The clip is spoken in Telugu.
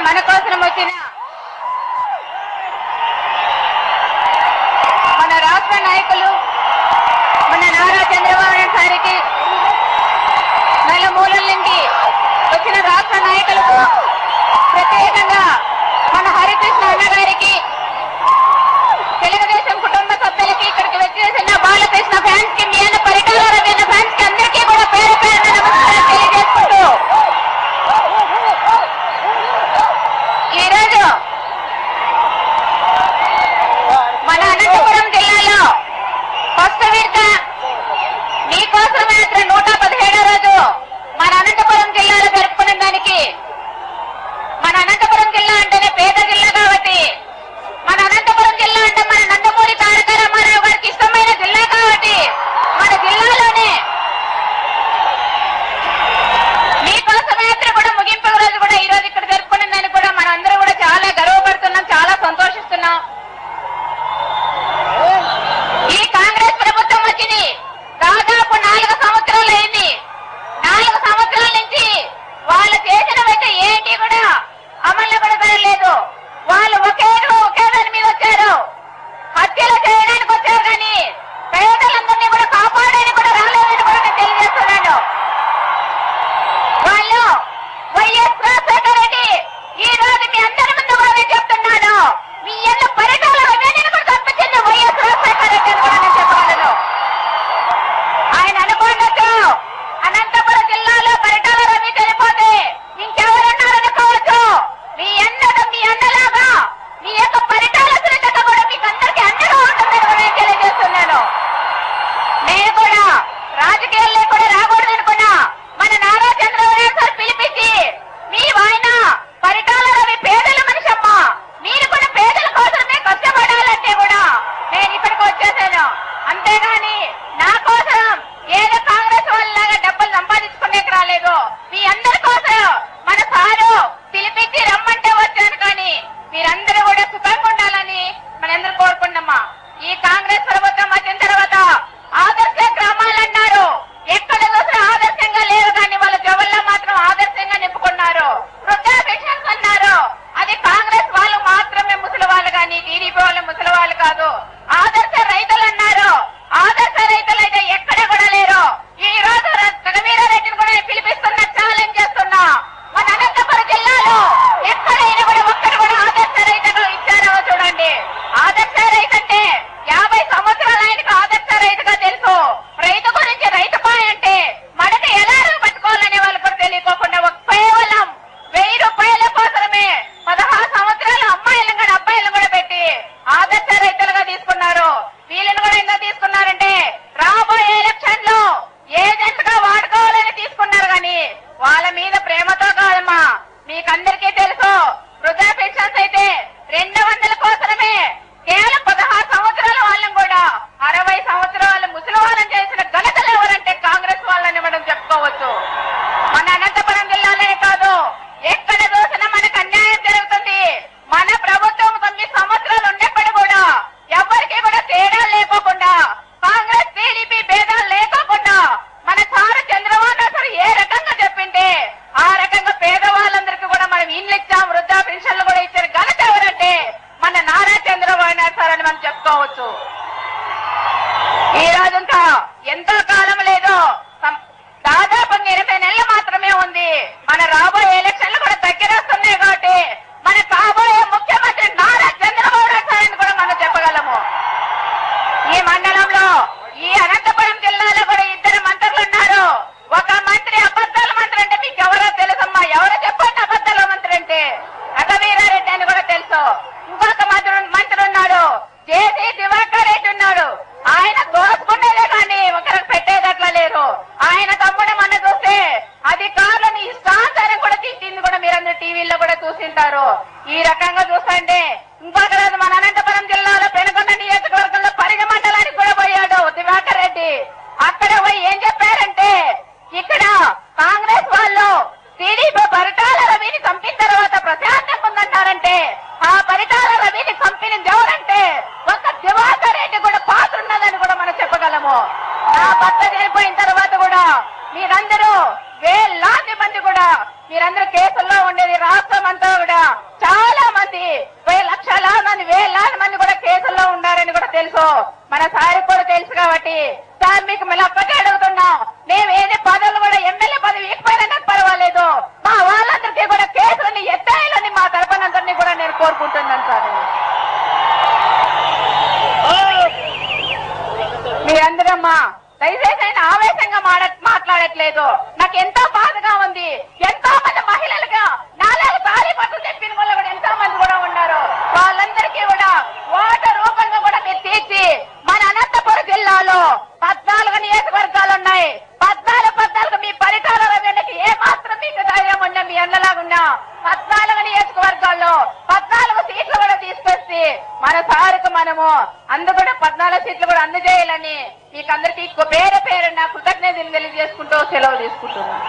మన కోసం వచ్చిన మన రాష్ట్ర నాయకులు మన నారా చంద్రబాబు నాయుడు గారికి నలుమూలల నుండి వచ్చిన రాష్ట్ర నాయకులకు ప్రత్యేకంగా మన హరికృష్ణ అన్న గారికి తెలుగుదేశం కుటుంబ సభ్యులకి ఇక్కడికి వచ్చేసిన బాలకృష్ణ ఫ్యాన్స్ కి మీ అన్న పరిటాల రవీంద్ర ఫ్యాన్స్ కి అందరికీ కూడా పేరు పేరున నమస్కారం తెలియజేసుకుంటూ ఈరోజు మన అనంతపురం జిల్లాలో ఫస్ట్ విడత మీకోసం యాత్ర 117వ రోజు మన అనంతపురం జిల్లాలో జరుపుకునే దానికి మన అనంతపురం జిల్లా అంటేనే పేద జిల్లా కాబట్టి మన అనంతపురం జిల్లా అంటే మన నందమూరి తారక రామారావు గారికి ఇష్టమైన జిల్లా కాబట్టి మన జిల్లాలోనే మీకోసం యాత్ర కూడా ముగింపు రోజు కూడా ఈ రోజు ఇక్కడ జరుపుకునే దానికి కూడా మన అందరూ కూడా చాలా గర్వపడుతున్నాం, చాలా సంతోషిస్తున్నాం. ఈ కాంగ్రెస్ ప్రభుత్వం వచ్చింది దాదాపు 4 సంవత్సరాలు అయింది. 4 సంవత్సరాల నుంచి వాళ్ళు చేసినవైతే ఏంటి కూడా అమల్లో కూడా జరగలేదు. వాళ్ళు ఒకే దాని మీద వచ్చారు, హత్యలు చేయడానికి వచ్చారు కానీ పేదలందరినీ కూడా కాపాడడానికి కూడా రాలేదని కూడా నేను తెలియజేస్తున్నాను. వాళ్ళు వైఎస్ రాజశేఖర రెడ్డి ఈ రోజు మీ అందరి ముందు కూడా నేను చెప్తున్నాను, మీ ఎన్న పరిటాల రవీంద్రని కూడా తప్పించింది వైఎస్ రాజశేఖర రెడ్డి అని కూడా నేను చెప్పగలను. ఆయన అనుకోవచ్చు అనంతపురం జిల్లాలో పరిటాల రవి చనిపోతే ఇంకెవరున్నారనుకోవచ్చు, మీ అన్నలాగా మీ యొక్క పరిటాల సునీత కూడా మీకు అందరికీ అండగా ఉంటుందని కూడా నేను తెలియజేస్తున్నాను. నేను కూడా రాజకీయాల్లో కూడా రాకూడదు అనుకున్నా మన నారా చంద్రబాబు నాయుడు సార్ పిలిపించి మీ ఆయన పరిటాల రవి పేదల మనిషమ్మ, మీరు కూడా పేదల కోసమే కష్టపడాలంటే కూడా నేను ఇక్కడికి వచ్చేసాను. అంతేగాని నా కోసం ఏదో కాంగ్రెస్ వాళ్ళలాగా డబ్బులు సంపాదించుకునేకి రాలేదు. మీ అందరి కోసం మన సారు పిలిపించి రమ్మంటే వచ్చాను కానీ మీరందరూ కూడా సుఖంగా ఉండాలని మనందరూ కోరుకున్నామా. ఈ కాంగ్రెస్ ప్రభుత్వం వచ్చిన తర్వాత ఆదర్శ గ్రామాలు అన్నారు, ఎక్కడ చూసినా ఆదర్శంగా లేవు కానీ వాళ్ళ జవల్లో మాత్రం ఆదర్శంగా నింపుకున్నారు. వృద్ధా పెన్షన్స్ అన్నారు, అది కాంగ్రెస్ వాళ్ళు మాత్రమే ముసలి వాళ్ళు కానీ టీడీపీ వాళ్ళు ముసలి వాళ్ళు కాదు. ఆదర్శ రైతులు అన్నారు, ఆదర్శ రైతులు అయితే ఎక్కడ కూడా లేరు. ఈ రోజు రఘువీరారెడ్డిని కూడా పిలిపిస్తున్నా, ఛాలెంజ్ చేస్తున్నా, మన అనంతపురం జిల్లాలో ఎక్కడైనా కూడా ఒక్కరు కూడా ఆదర్శ రైతులు ఇచ్చారో చూడండి. ఆదర్శ రైతు అంటే 50 సంవత్సరాలు ఆయనకు ఆదర్శ రైతుగా తెలుసు. రైతు గురించి రైతు పాయ అంటే మనకి ఎలా పట్టుకోవాలనే వాళ్ళు కూడా తెలియకోకుండా కేవలం 1000 రూపాయల కోసమే 16 సంవత్సరాల అమ్మాయిలను కూడా అబ్బాయిలను కూడా పెట్టి ఆదర్శ రైతులుగా తీసుకున్నారు. వీళ్ళని కూడా ఎందుకు తీసుకున్నారంటే రాబోయే ఎలక్షన్ లో ఏజెంట్ గా వాడుకోవాలని తీసుకున్నారు కానీ వాళ్ళ మీద ప్రేమతో కాదమ్మా. మీకందరికీ తెలుసు వృద్ధా పెన్షన్స్ అయితే 200 కోసమే కేవలం 16 సంవత్సరాల వాళ్ళని కూడా 60 సంవత్సరాల ముసలి వాళ్ళని చేసిన ఘనతలు ఎవరంటే కాంగ్రెస్ వాళ్ళని మనం చెప్పుకోవచ్చు. మన అనంతపురం జిల్లాలోనే కాదు ఎక్కడ చూసినా మనకు అన్యాయం జరుగుతుంది. మన ప్రభుత్వం 9 సంవత్సరాలు ఉన్నప్పుడు కూడా ఎవరికి కూడా తేడా లేకోకుండా కాంగ్రెస్ టీడీపీ భేదాలు లేకోకుండా మన సారు చంద్రబాబు నాయుడు ఏ రకంగా చెప్పింటే ఆ రకంగా పేదవాళ్ళందరికీ కూడా మనం ఇండ్లు ఇచ్చాం, వృద్ధా పెన్షన్లు కూడా ఇచ్చారు. ఘనత ఎవరంటే మన నారా చంద్రబాబు నాయుడు సార్ అని మనం చెప్పుకోవచ్చు. ఈ రోజు ఇంకా ఎంతో కాలం లేదు, దాదాపు 80 నెలలు మాత్రమే ఉంది. మన రాబోయే ఎలక్షన్లు కూడా దగ్గర వస్తున్నాయి కాబట్టి మన కాబోయే ముఖ్యమంత్రి నారా చంద్రబాబు నాయుడు సార్ అని కూడా మనం చెప్పగలము. ఈ మండలంలో ఈ అనంతపురం జిల్లాలో కూడా 2 మంత్రులు ఉన్నారు. ఒక మంత్రి అబద్ధాల మంత్రి అంటే మీకు ఎవరో తెలుసమ్మా, ఎవరో చెప్పండి అబద్ధాల మంత్రి అంటే రఘువీరారెడ్డి అని కూడా తెలుసు. ఇంకొక మంత్రి ఉన్నాడు జేసీ దివాకర్ రెడ్డి ఉన్నాడు, ఆయన దోసుకునేదే కానీ ఒకరికి పెట్టేదట్లా లేరు. ఆయన తమ్ముడు మన చూస్తే అధికారులను ఇష్టాంతరం కూడా తిట్టింది కూడా మీరందరూ టీవీలో కూడా చూసింటారు. ఈ రకంగా చూస్తుంటే ఇంకొక రోజు మన అనంతపురం జిల్లాలో పెనుకొండ నియోజకవర్గంలో పరిగ మండలానికి కూడా పోయాడు దివాకర్ రెడ్డి. అక్కడ పోయి ఏం చెప్పారంటే ఇక్కడ కాంగ్రెస్ వాళ్ళు టీడీపీ పరిటాల రవిని చంపిన తర్వాత ప్రశాంతంగా ఉందంటారంటే ఆ పరిటాల రవిని చంపిన ఎవరంటే ఒక దివాకర్ రెడ్డి కూడా పాత్ర ఉన్నదని కూడా మనం చెప్పగలము. నా భర్త చనిపోయిన తర్వాత కూడా మీరందరూ వేలాది మంది కూడా మీరందరూ కేసుల్లో ఉండేది రాష్ట్రం అంతా కూడా కాదు. మీ అందరమ్మా దయచేసి ఆయన ఆవేశంగా మాట్లాడట్లేదు. నాకు ఎంతో బాధగా ఉంది. ఎంతో మంది మహిళలుగా నాలుగు తాళి పట్టులు తెప్పిన వాళ్ళు కూడా ఎంతో మంది కూడా ఉన్నారు. వాళ్ళందరికీ కూడా ఓటర్ రూపంగా కూడా మీరు తీర్చి మన అనంతపురం జిల్లాలో 14 నియోజకవర్గాలు ఉన్నాయి. 14 మీ పరిటాల వెనక్కి ఏ మాత్రం మీకు ధైర్యం ఉన్నా మీ అన్నలాగున్నా 14 నియోజకవర్గాల్లో 14 సీట్లు కూడా తీసుకొచ్చి మన సారుకు మనము అందుకు 14 సీట్లు కూడా అందజేయాలని మీకు అందరికీ పేరు పేరున్న కృతజ్ఞతలు తెలియజేసుకుంటూ సెలవు తీసుకుంటున్నాను.